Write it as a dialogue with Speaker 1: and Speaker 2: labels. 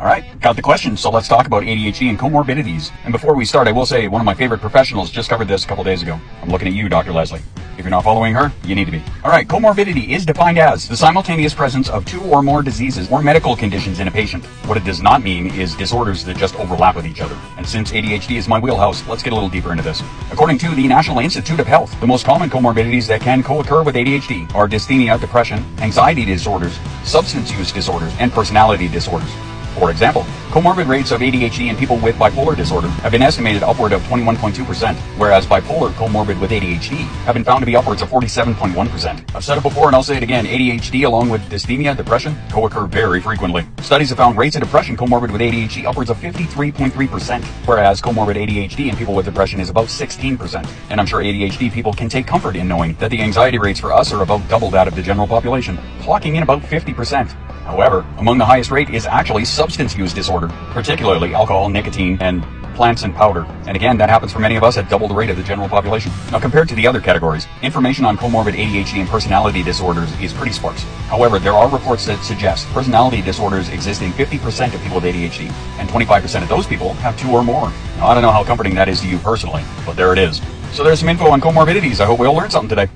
Speaker 1: Alright, got the question, so let's talk about ADHD and comorbidities. And before we start, I will say one of my favorite professionals just covered this a couple days ago. I'm looking at you, Dr. Leslie. If you're not following her, you need to be. Alright, comorbidity is defined as the simultaneous presence of two or more diseases or medical conditions in a patient. What it does not mean is disorders that just overlap with each other. And since ADHD is my wheelhouse, let's get a little deeper into this. According to the National Institute of Health, the most common comorbidities that can co-occur with ADHD are dysthymia, depression, anxiety disorders, substance use disorders, and personality disorders. For example, comorbid rates of ADHD in people with bipolar disorder have been estimated upward of 21.2%, whereas bipolar comorbid with ADHD have been found to be upwards of 47.1%. I've said it before and I'll say it again, ADHD along with dysthymia, depression, co-occur very frequently. Studies have found rates of depression comorbid with ADHD upwards of 53.3%, whereas comorbid ADHD in people with depression is about 16%. And I'm sure ADHD people can take comfort in knowing that the anxiety rates for us are about double that of the general population, clocking in about 50%. However, among the highest rate is actually substance use disorder, particularly alcohol, nicotine, and plants and powder. And again, that happens for many of us at double the rate of the general population. Now, compared to the other categories, information on comorbid ADHD and personality disorders is pretty sparse. However, there are reports that suggest personality disorders exist in 50% of people with ADHD, and 25% of those people have two or more. Now, I don't know how comforting that is to you personally, but there it is. So there's some info on comorbidities. I hope we all learned something today.